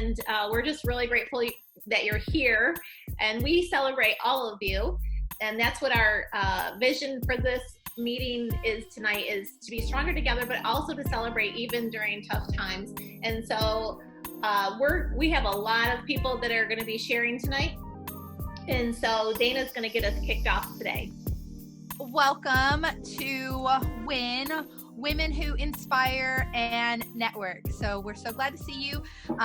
and we're just really grateful that you're here, and we celebrate all of you. And that's what our vision for this meeting is tonight, is to be stronger together, but also to celebrate even during tough times. And so we have a lot of people that are going to be sharing tonight, and so Dana's going to get us kicked off today. Welcome to WIN, Women Who Inspire and Network. So we're so glad to see you.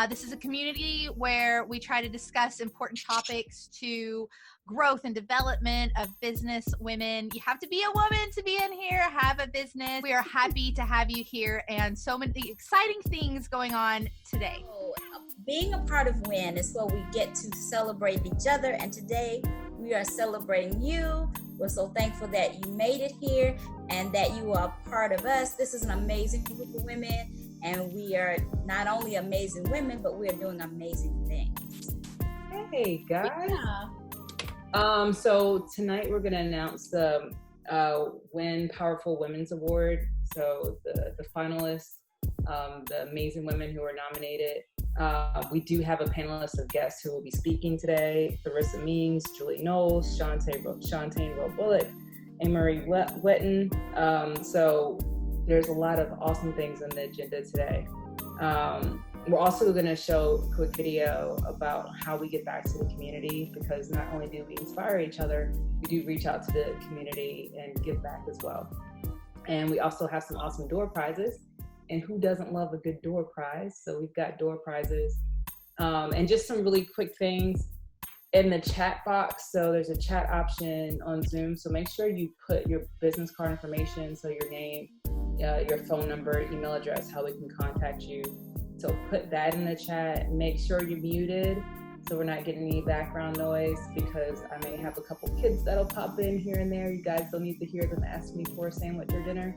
This is a community where we try to discuss important topics to growth and development of business women. You have to be a woman to be in here, have a business. We are happy to have you here, and so many exciting things going on today. Being a part of WIN is where we get to celebrate each other, and today we are celebrating you. We're so thankful that you made it here and that you are a part of us. This is an amazing group of women, and we are not only amazing women, but we are doing amazing things. Hey guys. Yeah. So tonight we're going to announce the WIN Powerful Women's Award. So the finalists, the amazing women who are nominated. We do have a panelist of guests who will be speaking today: Larissa Means, Julie Knowles, Shantae Rowe-Bullock, and Marie Wetton. So there's a lot of awesome things on the agenda today. We're also going to show a quick video about how we get back to the community, because not only do we inspire each other, we do reach out to the community and give back as well. And we also have some awesome door prizes. And who doesn't love a good door prize? So we've got door prizes. And just some really quick things in the chat box. So there's a chat option on Zoom. So make sure you put your business card information, so your name, your phone number, email address, how we can contact you. So put that in the chat. Make sure you're muted so we're not getting any background noise, because I may have a couple kids that'll pop in here and there. You guys don't need to hear them ask me for a sandwich or dinner.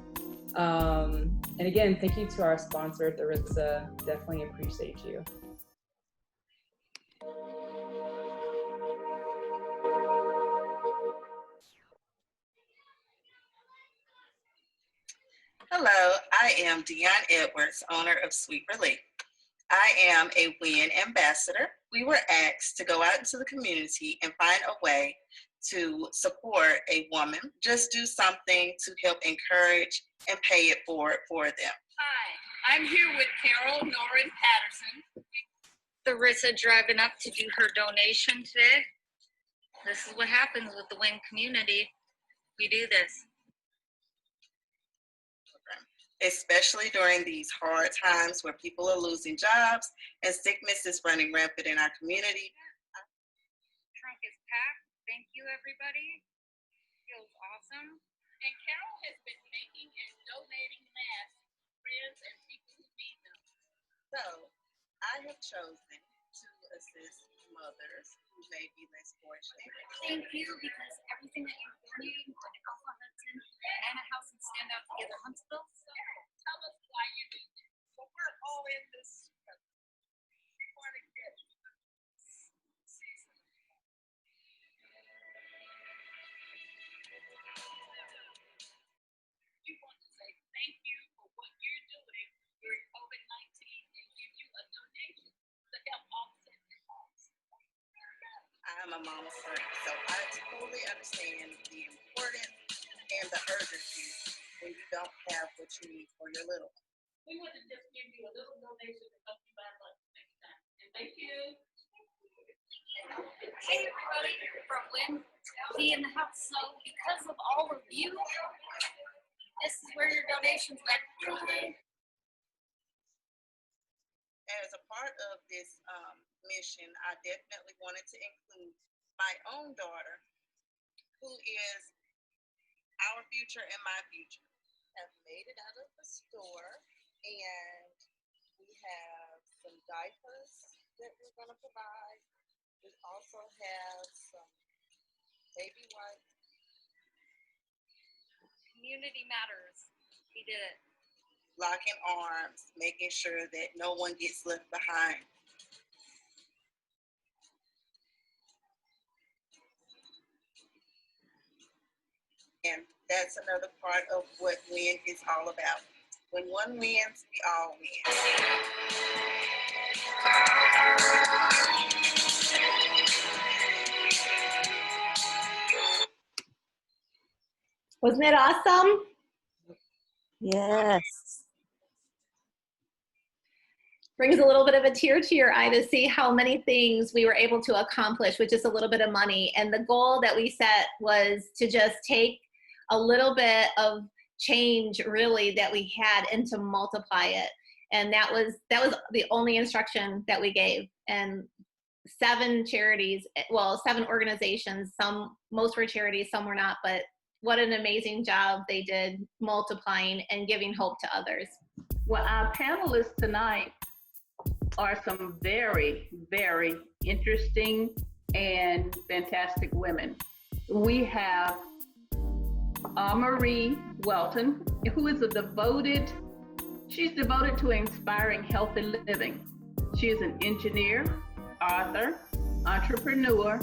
And again, thank you to our sponsor, Larissa. Definitely appreciate you. Hello, I am Dion Edwards, owner of Sweet Relief. I am a WIN ambassador. We were asked to go out into the community and find a way to support a woman, just do something to help encourage and pay it forward for them. Hi, I'm here with Carol Norrin Patterson. Larissa driving up to do her donation today. This is what happens with the WIN community. We do this. Especially during these hard times where people are losing jobs and sickness is running rampant in our community. Trunk is packed. Thank you, everybody. Feels awesome. And Carol has been making and donating masks to friends and people who need them. So I have chosen to assist mothers who may be less fortunate. Thank you, because everything that you're donating going to Alpha Hudson, Nana House, and Stand Out Together Huntsville. Tell us why you do this. So we're all in this together. We want to get season. We want to say thank you for what you're doing during COVID-19 and give you a donation to help offset the costs. I'm a mama first, so I totally understand the importance and the urgency when you don't have what you need for your little one. We want to just give you a little donation to help you buy lunch next time. And thank you. Hey, everybody from WIN be in the house. So because of all of you, this is where your donations went. As a part of this mission, I definitely wanted to include my own daughter, who is our future and my future. Have made it out of the store, and we have some diapers that we're going to provide. We also have some baby wipes. Community matters. We did it. Locking arms, making sure that no one gets left behind. And that's another part of what WIN is all about. When one wins, we all win. Wasn't it awesome? Yes. Brings a little bit of a tear to your eye to see how many things we were able to accomplish with just a little bit of money. And the goal that we set was to just take a little bit of change really that we had and to multiply it. And that was the only instruction that we gave. And 7 charities, well, 7 organizations, most were charities, some were not, but what an amazing job they did multiplying and giving hope to others. Well, our panelists tonight are some very, very interesting and fantastic women. We have Marie Welton, who is she's devoted to inspiring healthy living. She is an engineer, author, entrepreneur,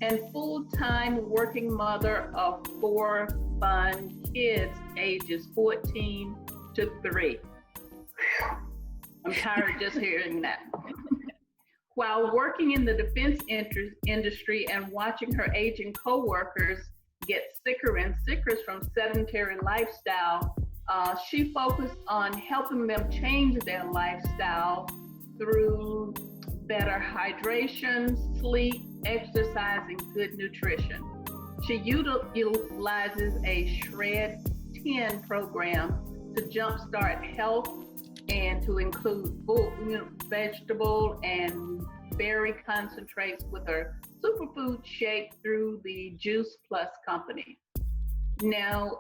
and full-time working mother of 4 fun kids ages 14 to 3. I'm tired just hearing that. While working in the defense industry and watching her aging coworkers get sicker and sicker from sedentary lifestyle, she focused on helping them change their lifestyle through better hydration, sleep, exercise, and good nutrition. She utilizes a Shred 10 program to jumpstart health and to include vegetable and berry concentrates with her superfood shake through the Juice Plus company. Now,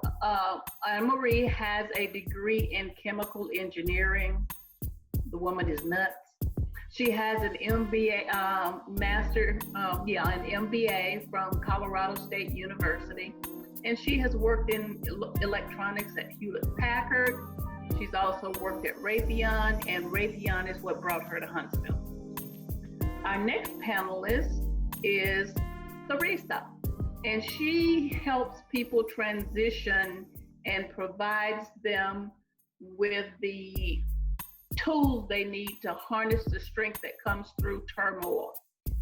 Anne-Marie has a degree in chemical engineering. The woman is nuts. She has an MBA, an MBA from Colorado State University, and she has worked in electronics at Hewlett-Packard. She's also worked at Raytheon, and Raytheon is what brought her to Huntsville. Our next panelist is Theresa, and she helps people transition and provides them with the tools they need to harness the strength that comes through turmoil.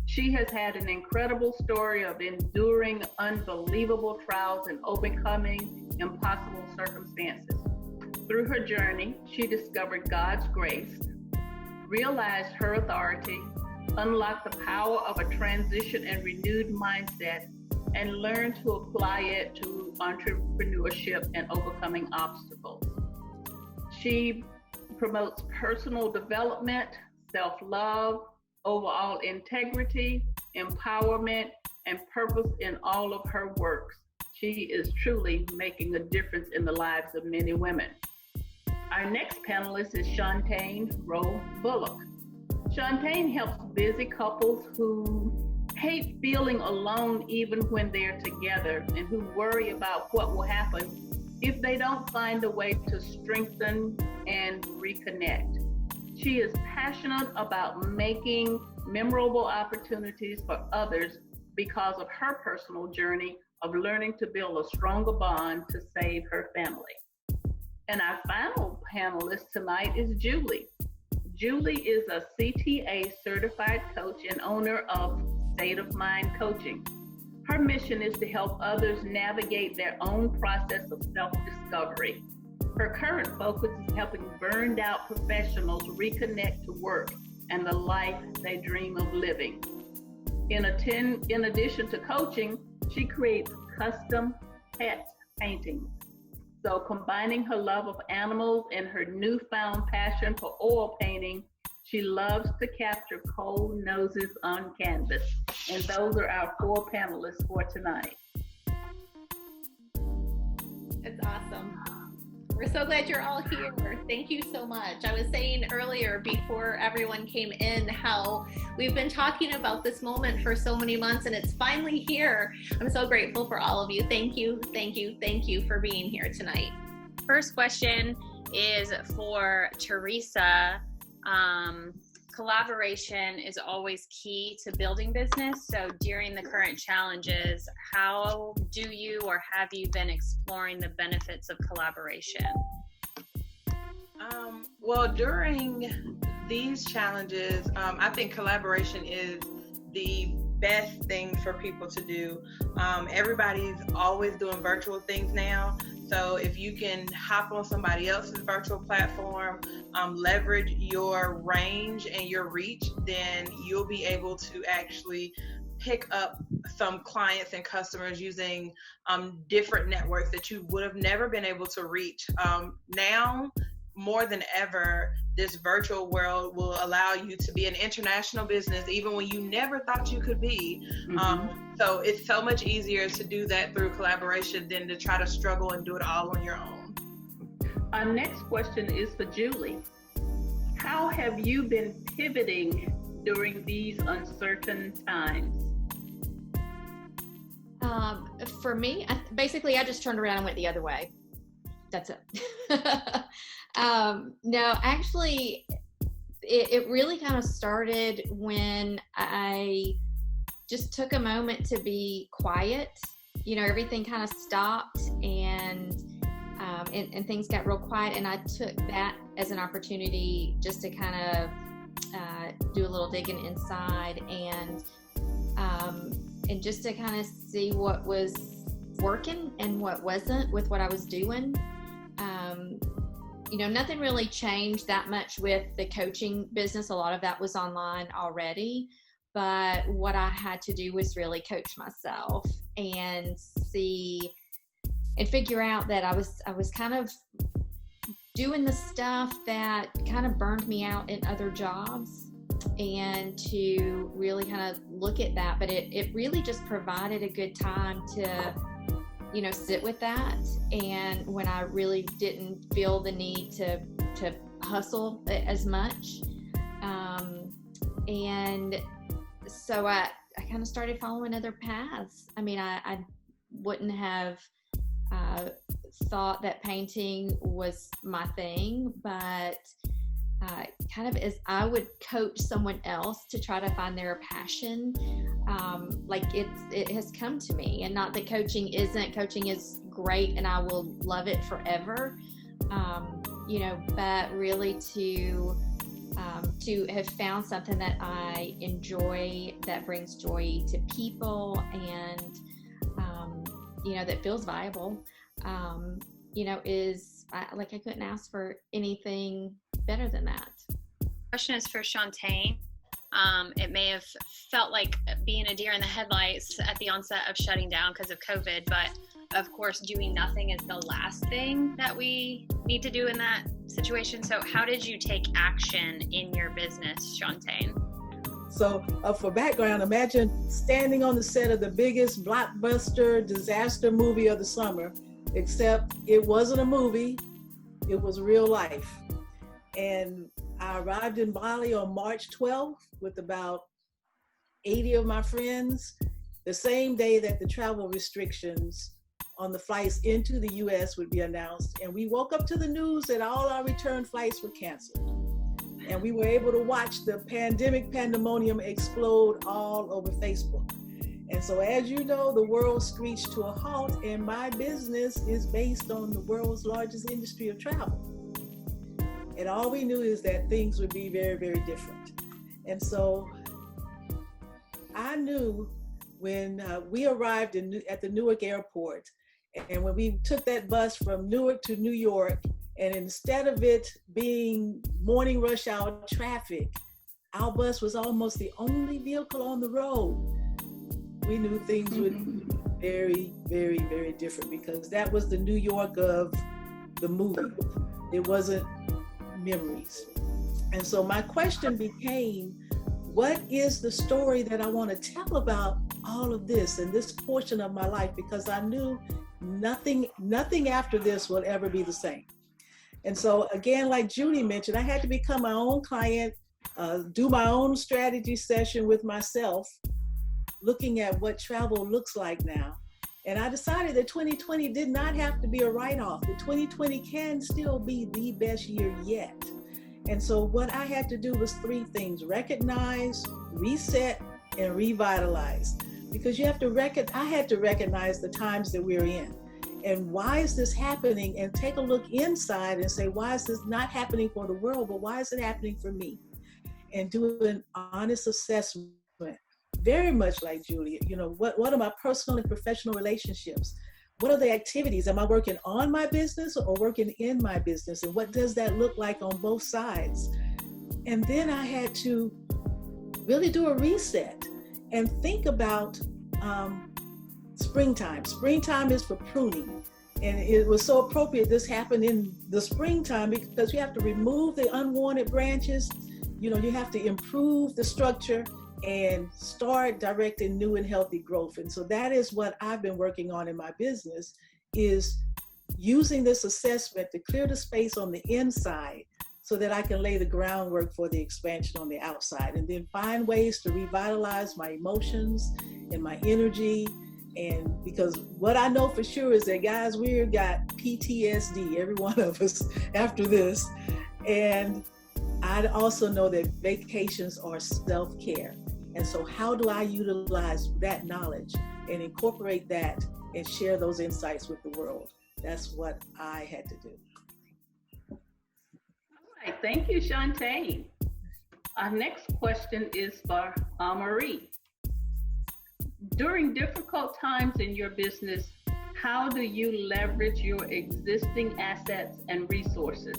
She has had an incredible story of enduring unbelievable trials and overcoming impossible circumstances. Through her journey, she discovered God's grace, realized her authority, unlocked the power of a transition and renewed mindset, and learned to apply it to entrepreneurship and overcoming obstacles. She promotes personal development, self-love, overall integrity, empowerment, and purpose in all of her works. She is truly making a difference in the lives of many women. Our next panelist is Shantae Rowe Bullock. Shantae helps busy couples who hate feeling alone even when they're together and who worry about what will happen if they don't find a way to strengthen and reconnect. She is passionate about making memorable opportunities for others because of her personal journey of learning to build a stronger bond to save her family. And our final panelist tonight is Julie. Julie is a CTA certified coach and owner of State of Mind Coaching. Her mission is to help others navigate their own process of self-discovery. Her current focus is helping burned out professionals reconnect to work and the life they dream of living. In addition to coaching, she creates custom pet paintings. So combining her love of animals and her newfound passion for oil painting, she loves to capture cold noses on canvas. And those are our 4 panelists for tonight. It's awesome. We're so glad you're all here. Thank you so much. I was saying earlier before everyone came in how we've been talking about this moment for so many months and it's finally here. I'm so grateful for all of you. Thank you, thank you, thank you for being here tonight. First question is for Theresa. Collaboration is always key to building business. So during the current challenges, how do you or have you been exploring the benefits of collaboration? Well, during these challenges, I think collaboration is the best thing for people to do. Everybody's always doing virtual things now. So if you can hop on somebody else's virtual platform, leverage your range and your reach, then you'll be able to actually pick up some clients and customers using different networks that you would have never been able to reach. Now, more than ever, this virtual world will allow you to be an international business even when you never thought you could be. So it's so much easier to do that through collaboration than to try to struggle and do it all on your own. Our next question is for Julie. How have you been pivoting during these uncertain times? For me, basically, I just turned around and went the other way. That's it. No, actually, it really kind of started when I just took a moment to be quiet. You know, everything kind of stopped and things got real quiet, and I took that as an opportunity just to kind of do a little digging inside and just to kind of see what was working and what wasn't with what I was doing. You know, nothing really changed that much with the coaching business. A lot of that was online already, but what I had to do was really coach myself and see and figure out that I was kind of doing the stuff that kind of burned me out in other jobs, and to really kind of look at that. But it really just provided a good time to, you know, sit with that. And when I really didn't feel the need to hustle as much. And so I kind of started following other paths. I mean, I wouldn't have thought that painting was my thing, but kind of as I would coach someone else to try to find their passion, like it has come to me. And not that coaching is great and I will love it forever, you know, but really to have found something that I enjoy, that brings joy to people, and you know, that feels viable, you know, I couldn't ask for anything better than that. Question is for Shantae. It may have felt like being a deer in the headlights at the onset of shutting down because of COVID, but of course, doing nothing is the last thing that we need to do in that situation. So how did you take action in your business, Shantae? So for background, imagine standing on the set of the biggest blockbuster disaster movie of the summer, except it wasn't a movie, it was real life. And I arrived in Bali on March 12th with about 80 of my friends, the same day that the travel restrictions on the flights into the US would be announced. And we woke up to the news that all our return flights were canceled. And we were able to watch the pandemonium explode all over Facebook. And so, as you know, the world screeched to a halt, and my business is based on the world's largest industry of travel. And all we knew is that things would be very, very different. And so I knew when we arrived at the Newark airport, and when we took that bus from Newark to New York, and instead of it being morning rush hour traffic, our bus was almost the only vehicle on the road. We knew things would be very, very, very different, because that was the New York of the movie. It wasn't memories. And so my question became, what is the story that I want to tell about all of this and this portion of my life? Because I knew nothing after this will ever be the same. And so again, like Judy mentioned, I had to become my own client, do my own strategy session with myself, looking at what travel looks like now. And I decided that 2020 did not have to be a write-off. That 2020 can still be the best year yet. And so what I had to do was three things: recognize, reset, and revitalize. Because I had to recognize the times that we're in. And why is this happening? And take a look inside and say, why is this not happening for the world, but why is it happening for me? and do an honest assessment, very much like Julia. You know, what are my personal and professional relationships? What are the activities? Am I working on my business or working in my business? And what does that look like on both sides? And then I had to really do a reset and think about springtime. Springtime is for pruning. And it was so appropriate this happened in the springtime because you have to remove the unwanted branches. You know, you have to improve the structure and start directing new and healthy growth. And so that is what I've been working on in my business, is using this assessment to clear the space on the inside so that I can lay the groundwork for the expansion on the outside, and then find ways to revitalize my emotions and my energy. And because what I know for sure is that, guys, we've got PTSD, every one of us, after this. And I also know that vacations are self-care. And so how do I utilize that knowledge and incorporate that and share those insights with the world? That's what I had to do. All right, thank you, Shantae. Our next question is for Marie. During difficult times in your business, how do you leverage your existing assets and resources?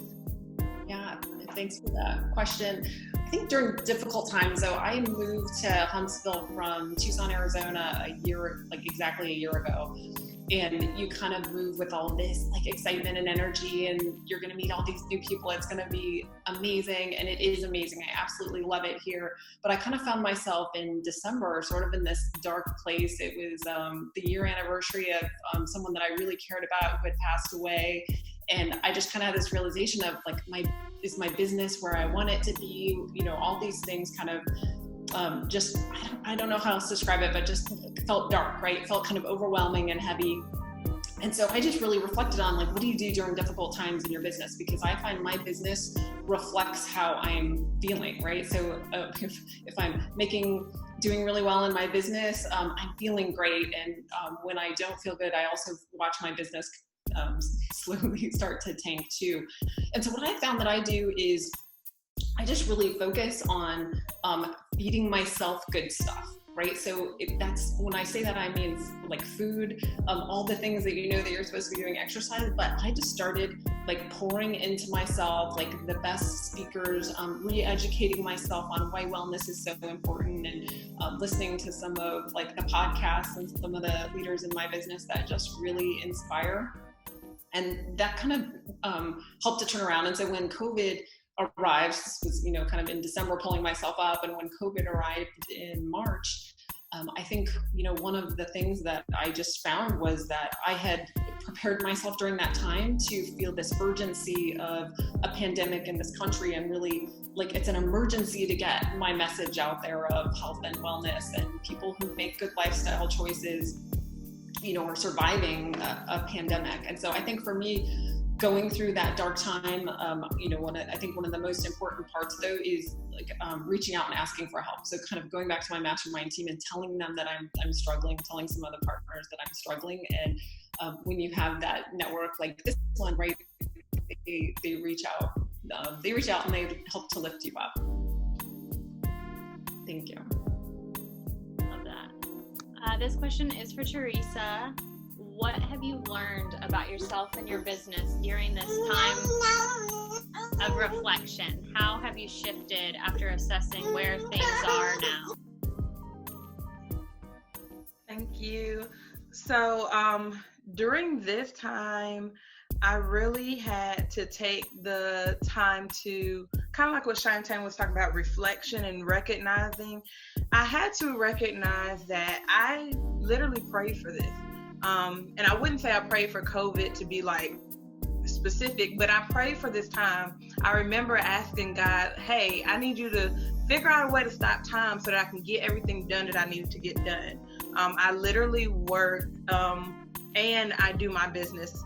Yeah, thanks for that question. I think during difficult times, though, I moved to Huntsville from Tucson, Arizona exactly a year ago. And you kind of move with all this like excitement and energy, and you're going to meet all these new people. It's going to be amazing. And it is amazing. I absolutely love it here. But I kind of found myself in December, sort of in this dark place. It was the year anniversary of someone that I really cared about who had passed away. And I just kind of had this realization of like, is my business where I want it to be? You know, all these things kind of I don't know how else to describe it, but just felt dark, right? It felt kind of overwhelming and heavy. And so I just really reflected on like, what do you do during difficult times in your business? Because I find my business reflects how I'm feeling, right? So if I'm doing really well in my business, I'm feeling great. And when I don't feel good, I also watch my business slowly start to tank too. And so what I found that I do is I just really focus on feeding myself good stuff, right? So that's, when I say that, I mean like food, all the things that you know that you're supposed to be doing, exercise, but I just started like pouring into myself, like the best speakers, re-educating myself on why wellness is so important, and listening to some of like the podcasts and some of the leaders in my business that just really inspire. And that kind of helped to turn around. And so when COVID arrived, this was, you know, kind of in December, pulling myself up. And when COVID arrived in March, I think, you know, one of the things that I just found was that I had prepared myself during that time to feel this urgency of a pandemic in this country, and really like it's an emergency to get my message out there of health and wellness, and people who make good lifestyle choices, you know, are surviving a pandemic. And so I think for me, going through that dark time, you know, I think one of the most important parts though is like reaching out and asking for help. So kind of going back to my mastermind team and telling them that I'm struggling, telling some other partners that I'm struggling. And when you have that network like this one, right, they reach out and they help to lift you up. Thank you. Love that. This question is for Teresa. What have you learned about yourself and your business during this time of reflection? How have you shifted after assessing where things are now? Thank you. So during this time, I really had to take the time to, kind of like what Shantae was talking about, reflection and recognizing. I had to recognize that I literally prayed for this. And I wouldn't say I prayed for COVID to be like specific, but I prayed for this time. I remember asking God, hey, I need you to figure out a way to stop time so that I can get everything done that I needed to get done. I literally work and I do my business.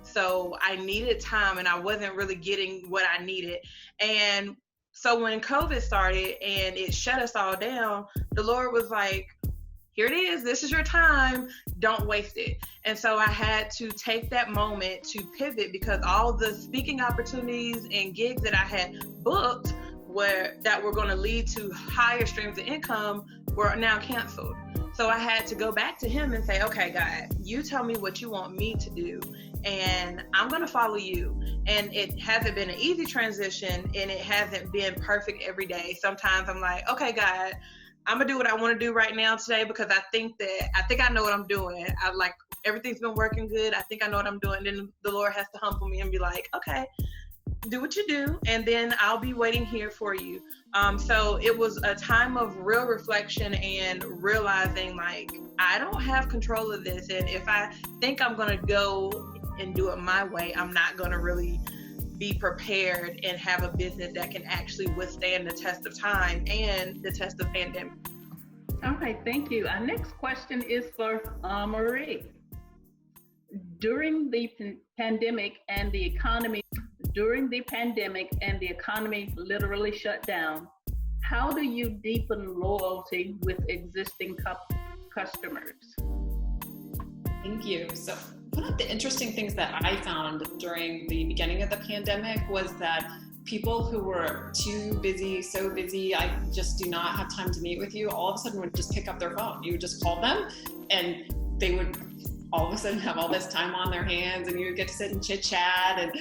So I needed time and I wasn't really getting what I needed. And so when COVID started and it shut us all down, the Lord was like, here it is, this is your time, don't waste it. And so I had to take that moment to pivot, because all the speaking opportunities and gigs that I had booked that were going to lead to higher streams of income were now canceled. So I had to go back to him and say, okay, God, you tell me what you want me to do, and I'm going to follow you. And it hasn't been an easy transition, and it hasn't been perfect every day. Sometimes I'm like, okay, God, I'm going to do what I want to do right now today, because I think I know what I'm doing. I like, everything's been working good. I think I know what I'm doing. Then the Lord has to humble me and be like, okay, do what you do, and then I'll be waiting here for you. So it was a time of real reflection and realizing, like, I don't have control of this. And if I think I'm going to go and do it my way, I'm not going to really be prepared and have a business that can actually withstand the test of time and the test of pandemic. Okay, thank you. Our next question is for Marie. During the pandemic and the economy literally shut down, how do you deepen loyalty with existing customers? Thank you. So one of the interesting things that I found during the beginning of the pandemic was that people who were so busy, I just do not have time to meet with you, all of a sudden would just pick up their phone. You would just call them, and they would all of a sudden have all this time on their hands, and you would get to sit and chit chat and,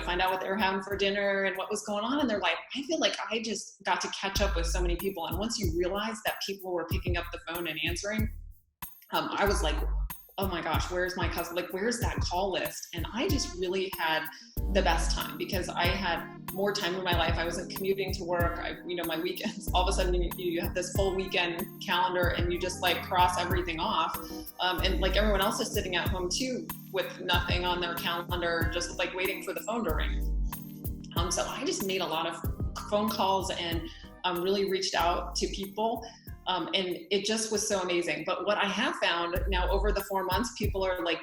find out what they were having for dinner and what was going on. And they're like, I feel like I just got to catch up with so many people. And once you realize that people were picking up the phone and answering, I was like, oh my gosh, where's my cousin? Like, where's that call list? And I just really had the best time because I had more time in my life. I wasn't commuting to work. My weekends, all of a sudden you have this full weekend calendar and you just like cross everything off. And like everyone else is sitting at home too with nothing on their calendar, just like waiting for the phone to ring. So I just made a lot of phone calls and really reached out to people. And it just was so amazing. But what I have found now over the 4 months, people are like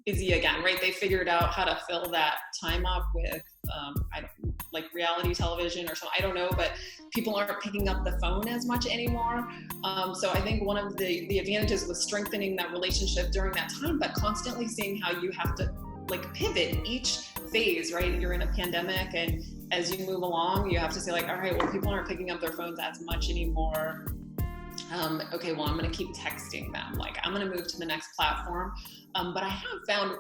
busy again, right? They figured out how to fill that time up with like reality television or something. I don't know, but people aren't picking up the phone as much anymore. So I think one of the advantages was strengthening that relationship during that time, but constantly seeing how you have to like pivot each phase, right? You're in a pandemic, and as you move along, you have to say like, all right, well, people aren't picking up their phones as much anymore. Okay, well, I'm going to keep texting them. Like, I'm going to move to the next platform. But I have found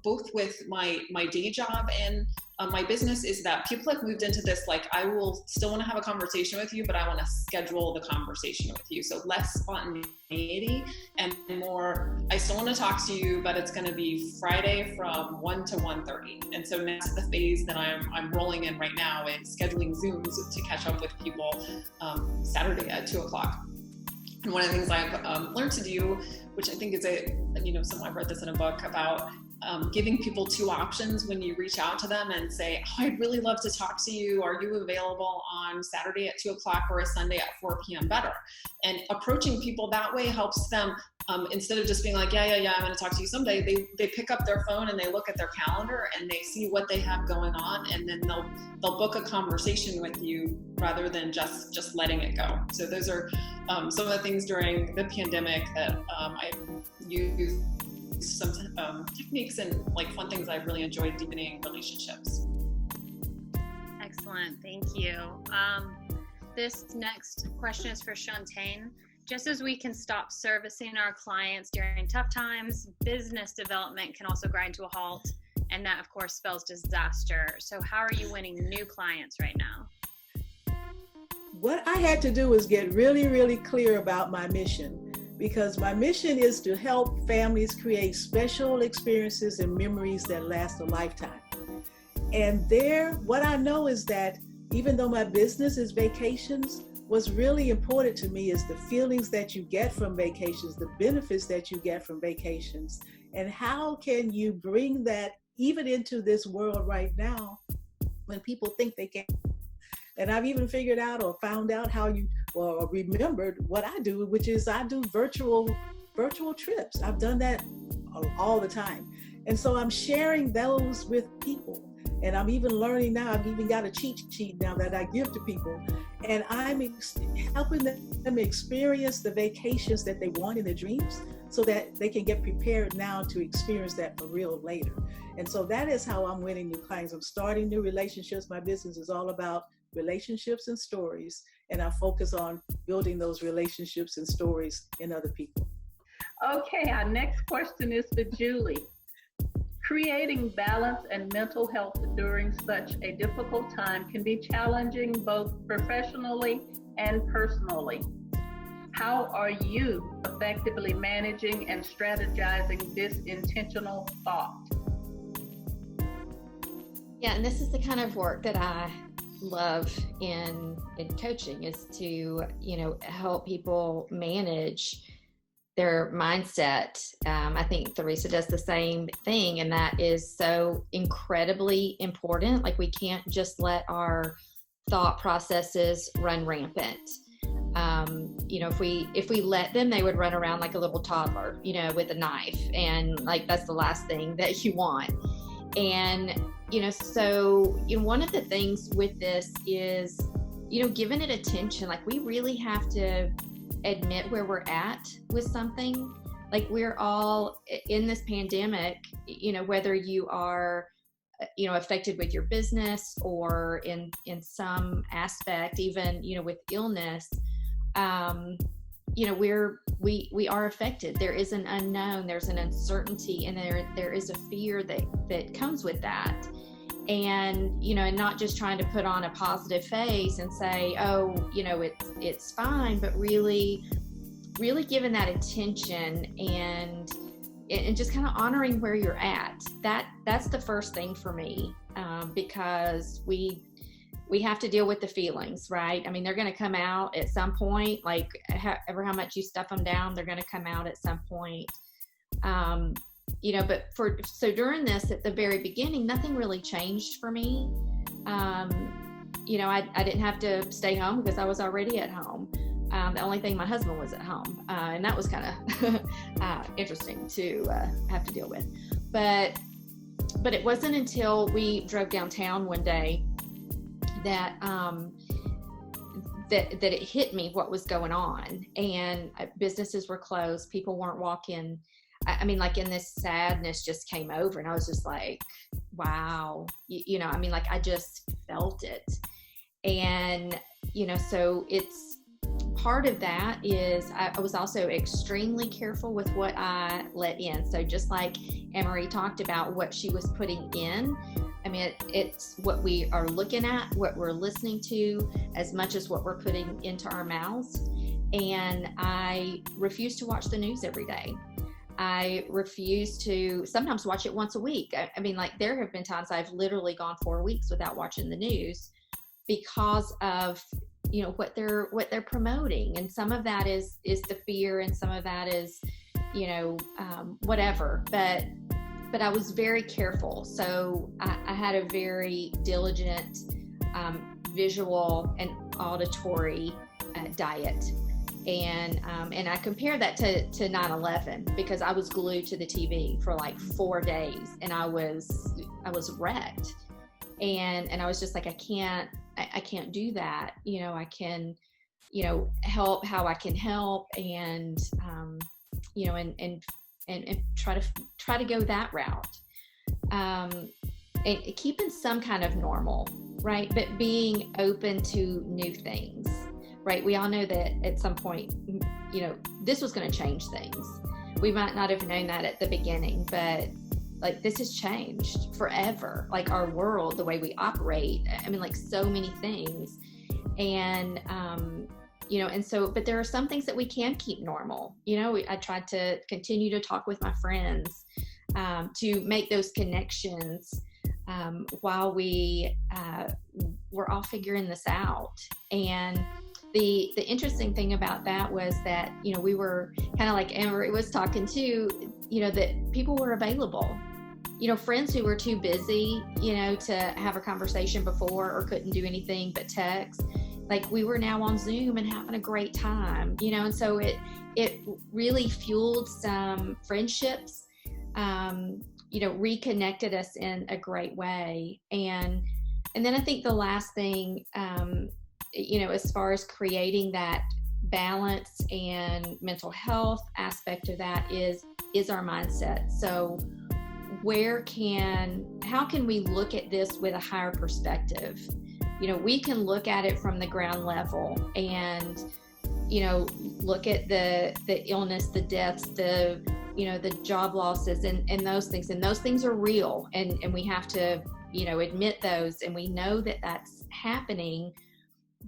both with my day job and my business is that people have moved into this, like, I will still want to have a conversation with you, but I want to schedule the conversation with you. So less spontaneity and more, I still want to talk to you, but it's going to be Friday from 1 to 1:30. And so that's the phase that I'm rolling in right now and scheduling Zooms to catch up with people Saturday at 2 o'clock. And one of the things I've learned to do, which I think is I read this in a book about giving people two options when you reach out to them and say, oh, I'd really love to talk to you. Are you available on Saturday at 2 o'clock or a Sunday at 4 p.m. better? And approaching people that way helps them, instead of just being like, yeah, I'm going to talk to you someday, they pick up their phone and they look at their calendar and they see what they have going on, and then they'll book a conversation with you rather than just letting it go. So those are some of the things during the pandemic that I used some techniques and like fun things I really enjoyed deepening relationships. Excellent, thank you. This next question is for Shantae. Just as we can stop servicing our clients during tough times, business development can also grind to a halt, and that of course spells disaster. So how are you winning new clients right now? What I had to do was get really, really clear about my mission, because my mission is to help families create special experiences and memories that last a lifetime. And what I know is that even though my business is vacations, what's really important to me is the feelings that you get from vacations, the benefits that you get from vacations, and how can you bring that even into this world right now when people think they can't. And I've even figured out or found out how or remembered what I do, which is I do virtual trips. I've done that all the time. And so I'm sharing those with people. And I'm even learning now, I've even got a cheat sheet now that I give to people. And I'm helping them experience the vacations that they want in their dreams so that they can get prepared now to experience that for real later. And so that is how I'm winning new clients. I'm starting new relationships. My business is all about relationships and stories, and our focus on building those relationships and stories in other people. Okay, our next question is for Julie. Creating balance and mental health during such a difficult time can be challenging both professionally and personally. How are you effectively managing and strategizing this intentional thought? Yeah, and this is the kind of work that I love in coaching, is to, help people manage their mindset. I think Theresa does the same thing, and that is so incredibly important. Like, we can't just let our thought processes run rampant. If we let them, they would run around like a little toddler, with a knife, and like that's the last thing that you want. And one of the things with this is, giving it attention. Like, we really have to admit where we're at with something. Like, we're all in this pandemic, whether you are affected with your business or in some aspect, even with illness, we are affected. There is an unknown, there's an uncertainty, and there is a fear that comes with that. And and not just trying to put on a positive face and say, oh, it's fine, but really giving that attention and just kind of honoring where you're at. That's the first thing for me, because we have to deal with the feelings, right? I mean, they're going to come out at some point. Like, how much you stuff them down, they're going to come out at some point. So during this, at the very beginning, nothing really changed for me. I didn't have to stay home because I was already at home. The only thing, my husband was at home, and that was kind of interesting to have to deal with. But it wasn't until we drove downtown one day that it hit me what was going on. And businesses were closed, people weren't walking. I mean, like, in this sadness just came over, and I was just like, wow, I just felt it. And, so it's part of that is I was also extremely careful with what I let in. So just like Anne-Marie talked about what she was putting in, I mean, it's what we are looking at, what we're listening to, as much as what we're putting into our mouths. And I refuse to watch the news every day. I refuse to sometimes watch it once a week. I mean, like, there have been times I've literally gone 4 weeks without watching the news because of, what they're promoting. And some of that is the fear, and some of that is, whatever. But I was very careful. So I had a very diligent visual and auditory diet. And I compare that to 9/11, because I was glued to the TV for like 4 days, and I was wrecked. And I was just like, I can't do that. I can, help how I can help, and and try to go that route. And keeping some kind of normal, right? But being open to new things. Right. We all know that at some point, this was going to change things. We might not have known that at the beginning, but like, this has changed forever. Like, our world, the way we operate, I mean, like, so many things. And, but there are some things that we can keep normal. I tried to continue to talk with my friends, to make those connections, while we're all figuring this out. And the interesting thing about that was that, we were kind of like Anne-Marie was talking to, that people were available, friends who were too busy, to have a conversation before, or couldn't do anything but text. Like, we were now on Zoom and having a great time, and so it really fueled some friendships, reconnected us in a great way. And then I think the last thing, as far as creating that balance and mental health aspect of that is our mindset. So how can we look at this with a higher perspective? we can look at it from the ground level and, look at the illness, the deaths, the job losses and those things. And those things are real. And we have to, admit those. And we know that that's happening.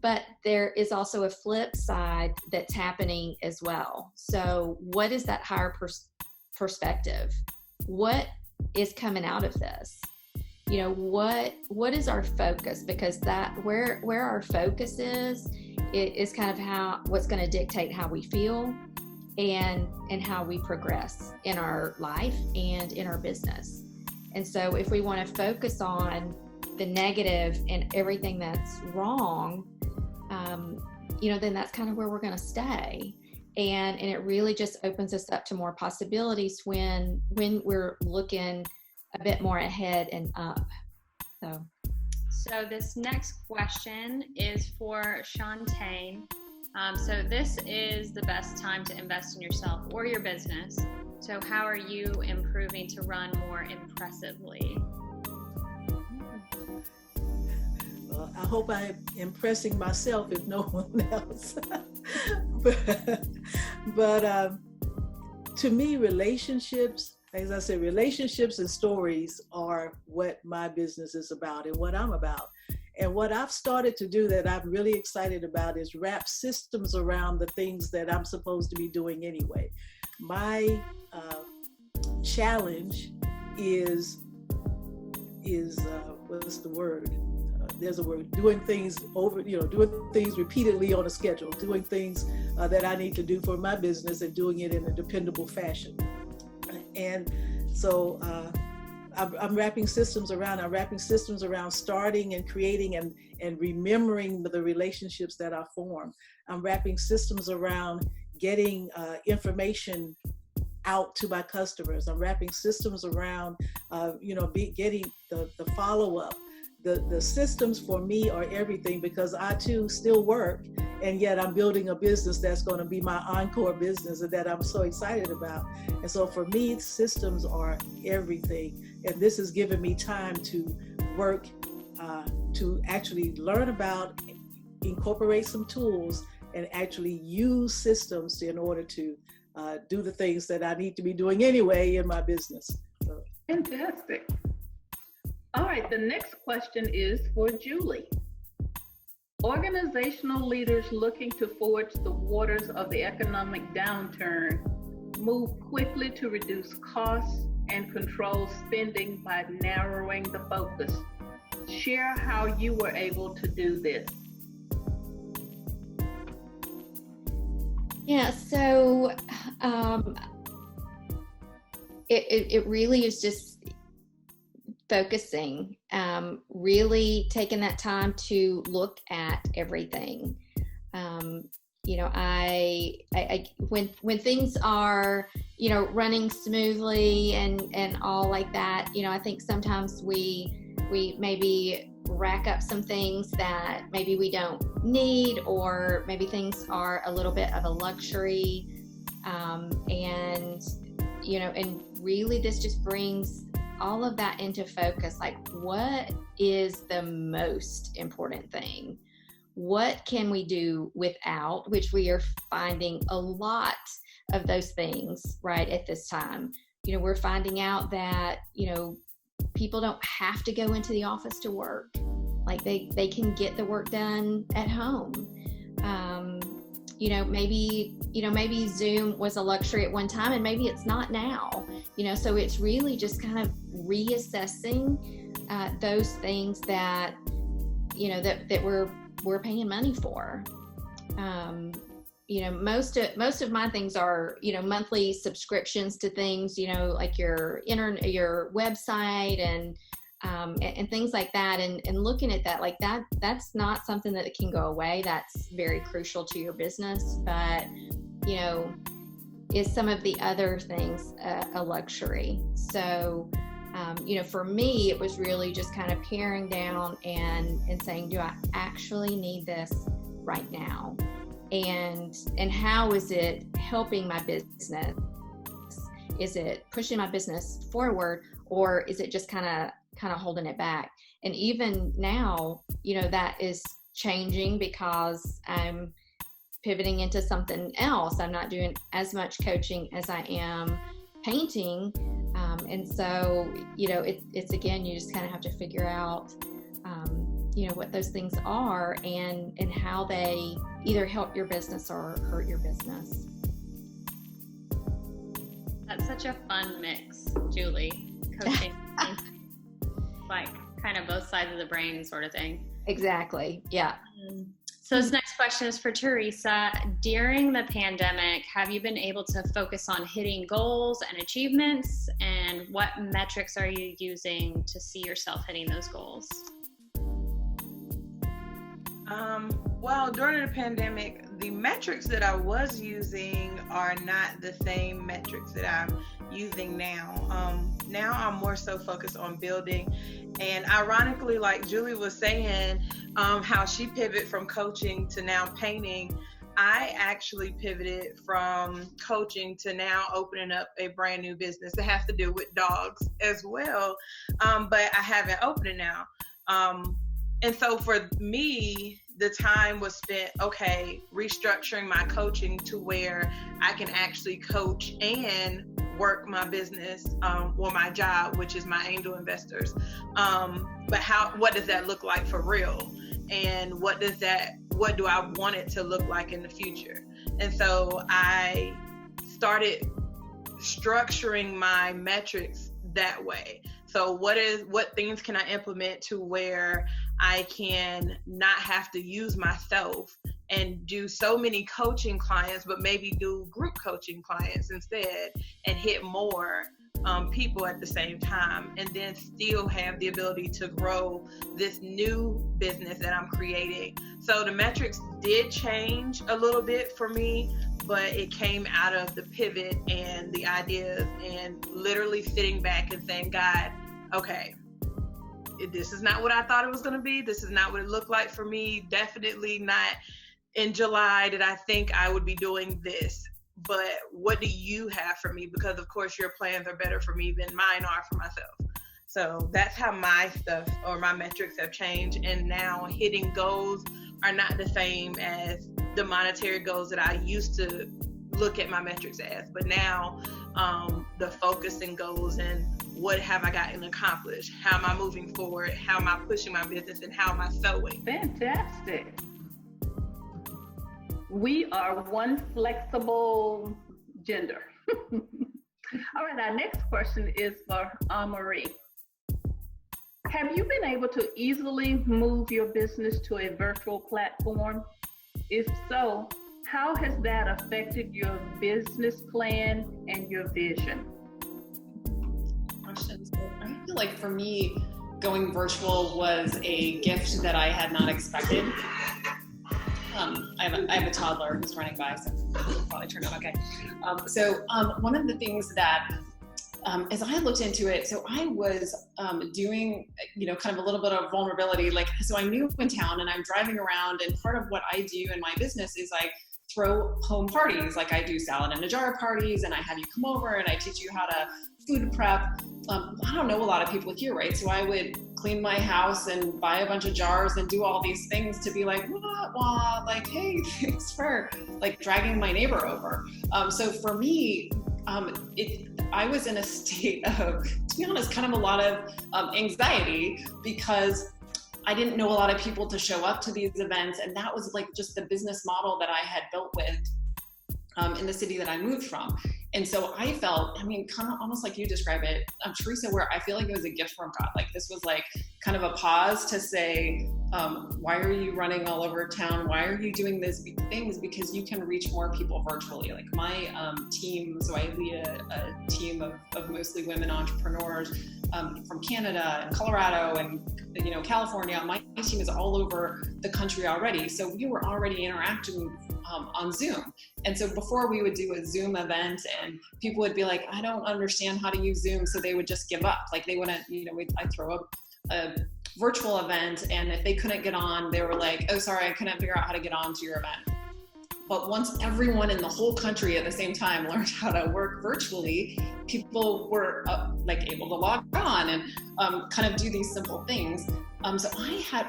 But there is also a flip side that's happening as well. So what is that higher perspective? What is coming out of this? What is our focus? Because that where our focus is kind of what's going to dictate how we feel and how we progress in our life and in our business. And so if we want to focus on the negative and everything that's wrong, then that's kind of where we're going to stay. And it really just opens us up to more possibilities when we're looking a bit more ahead and up. So this next question is for Shantae. So this is the best time to invest in yourself or your business. So how are you improving to run more impressively? Well, I hope I'm impressing myself if no one else. but to me, relationships, as I said, relationships and stories are what my business is about and what I'm about. And what I've started to do that I'm really excited about is wrap systems around the things that I'm supposed to be doing anyway. My challenge is what's the word? There's a word, doing things doing things repeatedly on a schedule, doing things that I need to do for my business and doing it in a dependable fashion. And so I'm wrapping systems around starting and creating and remembering the relationships that I form. I'm wrapping systems around getting information out to my customers. I'm wrapping systems around, getting the follow-up. The systems for me are everything because I too still work, and yet I'm building a business that's going to be my encore business and that I'm so excited about. And so for me, systems are everything. And this has given me time to work, to actually learn about, incorporate some tools, and actually use systems in order to do the things that I need to be doing anyway in my business. So. Fantastic. All right, the next question is for Julie. Organizational leaders looking to forge the waters of the economic downturn move quickly to reduce costs and control spending by narrowing the focus. Share how you were able to do this. Yeah, so it really is just focusing, really taking that time to look at everything. When things are, running smoothly and all like that, I think sometimes we maybe rack up some things that maybe we don't need, or maybe things are a little bit of a luxury. And really this just brings all of that into focus. Like, what is the most important thing? What can we do without, which we are finding a lot of those things right at this time. We're finding out that, people don't have to go into the office to work. Like they can get the work done at home. Maybe Zoom was a luxury at one time and maybe it's not now, so it's really just kind of reassessing those things that, that we're paying money for. Most of my things are, monthly subscriptions to things, like your website and things like that, and looking at that, like that's not something that can go away. That's very crucial to your business, but is some of the other things a luxury? So for me, it was really just kind of paring down and saying, do I actually need this right now? And how is it helping my business? Is it pushing my business forward, or is it just kind of holding it back? And even now, that is changing because I'm pivoting into something else. I'm not doing as much coaching as I am painting. And so, it's again, you just kind of have to figure out, what those things are and how they either help your business or hurt your business. That's such a fun mix, Julie. Coaching, like kind of both sides of the brain sort of thing. Exactly. Yeah. So this next question is for Teresa. During the pandemic, have you been able to focus on hitting goals and achievements? And what metrics are you using to see yourself hitting those goals? Well, during the pandemic, the metrics that I was using are not the same metrics that I'm using now. Now I'm more so focused on building. And ironically, like Julie was saying, how she pivoted from coaching to now painting, I actually pivoted from coaching to now opening up a brand new business that has to do with dogs as well. But I haven't opened it now. And so for me, the time was spent, restructuring my coaching to where I can actually coach and work my business or my job, which is my angel investors. But what does that look like for real? And what do I want it to look like in the future? And so I started structuring my metrics that way. So what things can I implement to where I can not have to use myself and do so many coaching clients, but maybe do group coaching clients instead and hit more people at the same time, and then still have the ability to grow this new business that I'm creating. So the metrics did change a little bit for me, but it came out of the pivot and the ideas and literally sitting back and saying, God, okay, this is not what I thought it was going to be. This is not what it looked like for me. Definitely not in July did I think I would be doing this. But what do you have for me? Because of course your plans are better for me than mine are for myself. So that's how my stuff or my metrics have changed. And now hitting goals are not the same as the monetary goals that I used to look at my metrics as. But now the focus and goals and what have I gotten accomplished? How am I moving forward? How am I pushing my business? And how am I sewing? Fantastic. We are one flexible gender. All right, our next question is for Marie. Have you been able to easily move your business to a virtual platform? If so, how has that affected your business plan and your vision? Questions. I feel like for me, going virtual was a gift that I had not expected. I have a toddler who's running by, so it'll probably turn out okay. So one of the things that, as I looked into it, so I was doing, kind of a little bit of vulnerability. So I'm new in town and I'm driving around, and part of what I do in my business is I throw home parties. Like I do salad in a jar parties, and I have you come over and I teach you how to food prep. I don't know a lot of people here, right? So I would clean my house and buy a bunch of jars and do all these things to be like, like, hey, thanks for like dragging my neighbor over. So for me, I was in a state of, to be honest, kind of a lot of anxiety because I didn't know a lot of people to show up to these events. And that was like just the business model that I had built with in the city that I moved from. And so I felt, kind of almost like you describe it, Teresa, where I feel like it was a gift from God. Like this was like kind of a pause to say, why are you running all over town? Why are you doing these things? Because you can reach more people virtually. Like my team, so I lead a team of mostly women entrepreneurs from Canada and Colorado and California. My team is all over the country already. So we were already interacting on Zoom. And so before we would do a Zoom event and people would be like, I don't understand how to use Zoom. So they would just give up. Like they wouldn't, I'd throw up a virtual event. And if they couldn't get on, they were like, oh, sorry, I couldn't figure out how to get on to your event. But once everyone in the whole country at the same time learned how to work virtually, people were like able to log on and kind of do these simple things. So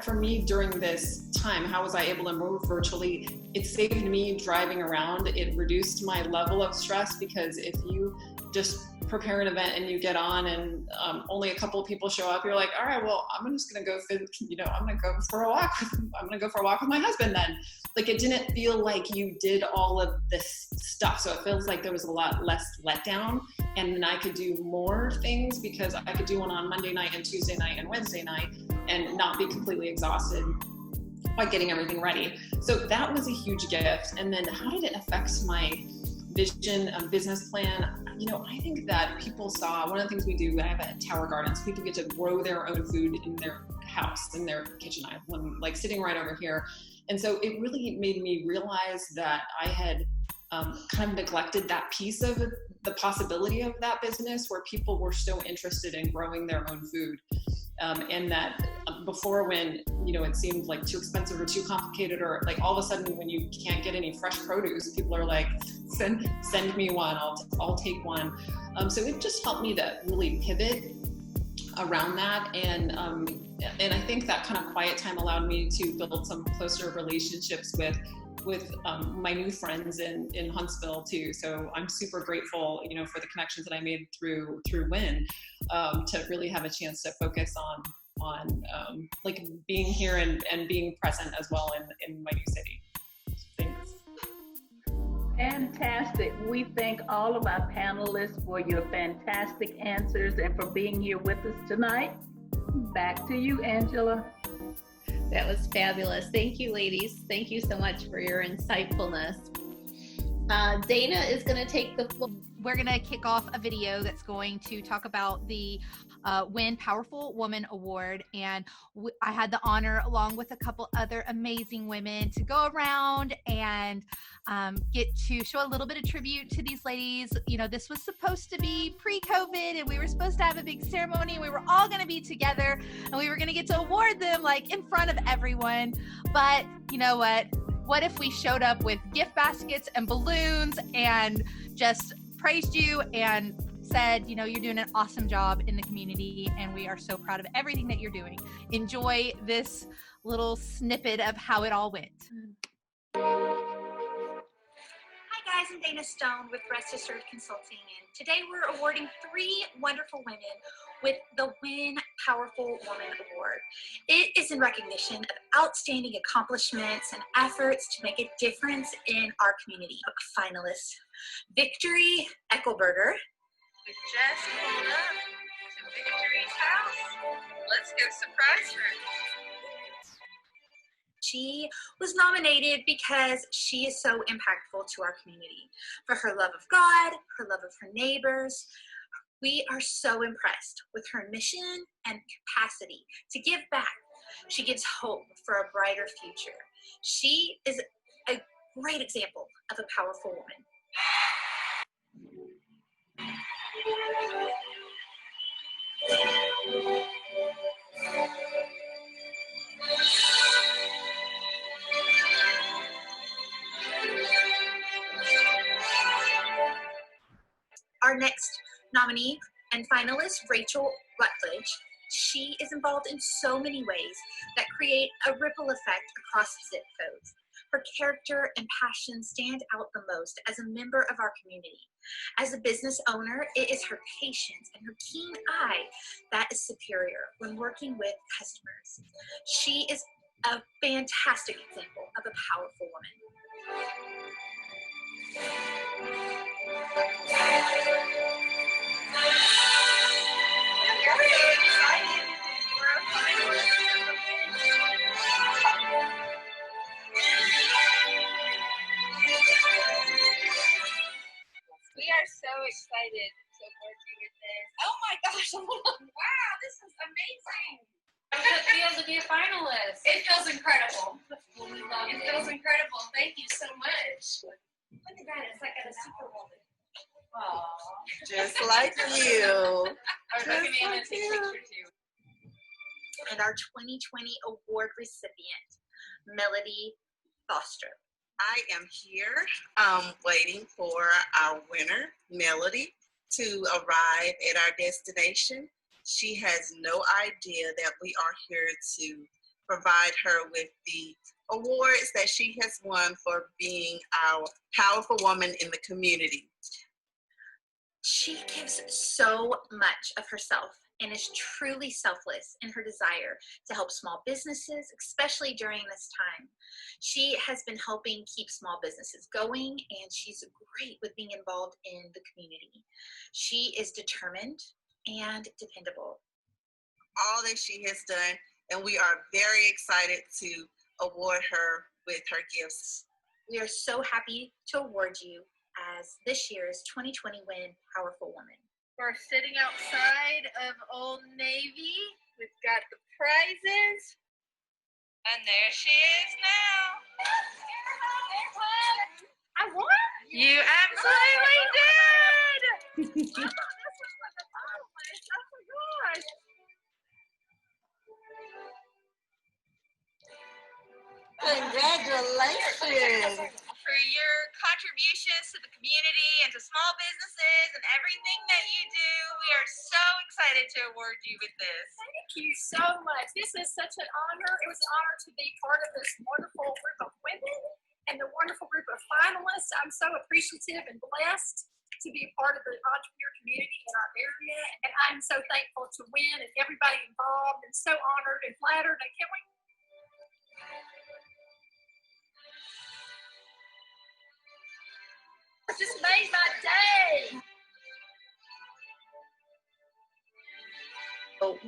for me during this time, how was I able to move virtually? It saved me driving around. It reduced my level of stress, because if you just prepare an event and you get on and only a couple of people show up, you're like, all right, well, I'm just gonna go, I'm gonna go for a walk. I'm gonna go for a walk with my husband then. Like, it didn't feel like you did all of this stuff. So it feels like there was a lot less letdown, and then I could do more things because I could do one on Monday night and Tuesday night and Wednesday night and not be completely exhausted by getting everything ready. So that was a huge gift. And then how did it affect my vision and business plan? I think that people saw, one of the things we do, I have a Tower Gardens, people get to grow their own food in their house, in their kitchen. I have one like sitting right over here. And so it really made me realize that I had kind of neglected that piece of the possibility of that business, where people were so interested in growing their own food. And that before, when it seemed like too expensive or too complicated, or like all of a sudden when you can't get any fresh produce, people are like, send me one, I'll take one. So it just helped me to really pivot around that, and I think that kind of quiet time allowed me to build some closer relationships with my new friends in Huntsville too. So I'm super grateful, for the connections that I made through WIN, to really have a chance to focus on like being here and being present as well in my new city. Thanks. Fantastic. We thank all of our panelists for your fantastic answers and for being here with us tonight. Back to you, Angela. That was fabulous. Thank you, ladies. Thank you so much for your insightfulness. Dana is going to take the floor. We're going to kick off a video that's going to talk about the WIN Powerful Woman Award. And I had the honor, along with a couple other amazing women, to go around and get to show a little bit of tribute to these ladies. This was supposed to be pre-COVID, and we were supposed to have a big ceremony, and we were all going to be together, and we were going to get to award them like in front of everyone. But you know what? What if we showed up with gift baskets and balloons and just praised you and said, you're doing an awesome job in the community, and we are so proud of everything that you're doing. Enjoy this little snippet of how it all went. Hi guys, I'm Dana Stone with Rest Assured Consulting, and today we're awarding 3 wonderful women with the WIN Powerful Woman Award. It is in recognition of outstanding accomplishments and efforts to make a difference in our community. Finalists: Victory Eckelberger. We just pulled up to Victory's house. Let's go surprise her. She was nominated because she is so impactful to our community. For her love of God, her love of her neighbors. We are so impressed with her mission and capacity to give back. She gives hope for a brighter future. She is a great example of a powerful woman. Our next nominee and finalist, Rachel Rutledge. She is involved in so many ways that create a ripple effect across zip codes. Her character and passion stand out the most as a member of our community. As a business owner, it is her patience and her keen eye that is superior when working with customers. She is a fantastic example of a powerful woman. We are so excited to award you with this. Oh my gosh, wow, this is amazing. How does it feel to be a finalist? It feels incredible. It feels incredible. Thank you so much. Look at that, it's like a superwoman. Aww. Just like you. And our 2020 award recipient, Melody Foster. I am here waiting for our winner, Melody, to arrive at our destination. She has no idea that we are here to provide her with the awards that she has won for being our powerful woman in the community. She gives so much of herself and is truly selfless in her desire to help small businesses, especially during this time. She has been helping keep small businesses going, and she's great with being involved in the community. She is determined and dependable. All that she has done, and we are very excited to award her with her gifts. We are so happy to award you as this year's 2020 Win Powerful Woman. We're sitting outside of Old Navy. We've got the prizes. And there she is now. I won? You absolutely did! Oh my gosh. Congratulations. For your contributions to the community and to small businesses and everything that you do. We are so excited to award you with this. Thank you so much. This is such an honor. It was an honor to be part of this wonderful group of women and the wonderful group of finalists. I'm so appreciative and blessed to be a part of the entrepreneur community in our area. And I'm so thankful to Win and everybody involved, and so honored and flattered. And can we just made my day.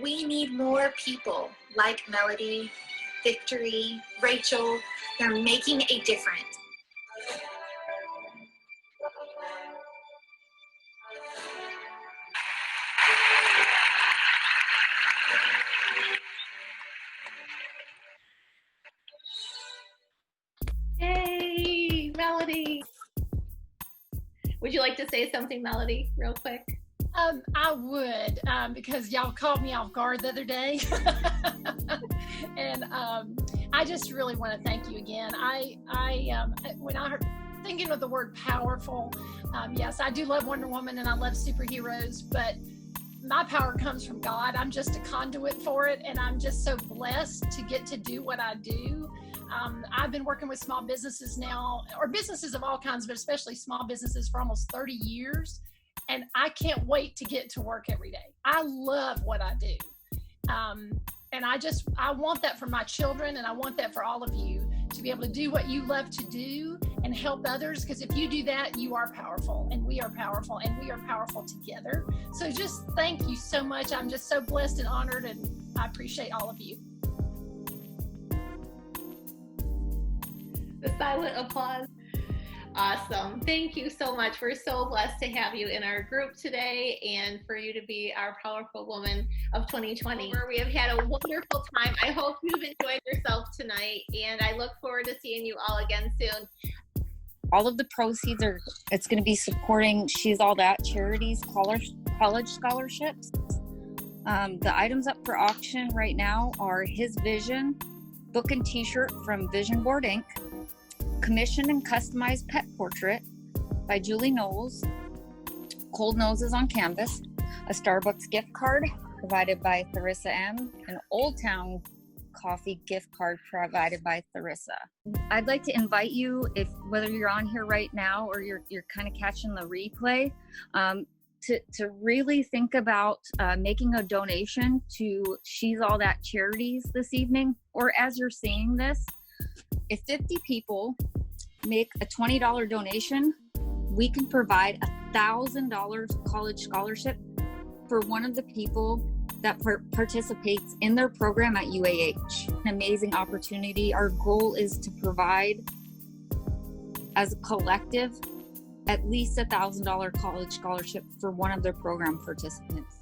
We need more people like Melody, Victory, Rachel. They're making a difference. Yay, Melody. Would you like to say something, Melody, real quick? I would, because y'all caught me off guard the other day. And I just really want to thank you again. When I heard thinking of the word powerful, yes, I do love Wonder Woman and I love superheroes, but my power comes from God. I'm just a conduit for it, and I'm just so blessed to get to do what I do. I've been working with small businesses now, or businesses of all kinds, but especially small businesses, for almost 30 years. And I can't wait to get to work every day. I love what I do. And I want that for my children, and I want that for all of you, to be able to do what you love to do and help others. Because if you do that, you are powerful, and we are powerful, and we are powerful together. So just thank you so much. I'm just so blessed and honored, and I appreciate all of you. The silent applause. Awesome. Thank you so much. We're so blessed to have you in our group today, and for you to be our powerful woman of 2020. We have had a wonderful time. I hope you've enjoyed yourself tonight, and I look forward to seeing you all again soon. All of the proceeds it's going to be supporting She's All That charities, college scholarships. The items up for auction right now are His Vision book and t-shirt from Vision Board Inc., commissioned and customized pet portrait by Julie Knowles, Cold Noses on Canvas, a Starbucks gift card provided by Theresa M., an Old Town Coffee gift card provided by Theresa. I'd like to invite you, whether you're on here right now or you're kind of catching the replay, to really think about making a donation to She's All That charities this evening, or as you're seeing this. If 50 people make a $20 donation, we can provide $1,000 college scholarship for one of the people that participates in their program at UAH. An amazing opportunity. Our goal is to provide, as a collective, at least $1,000 college scholarship for one of their program participants.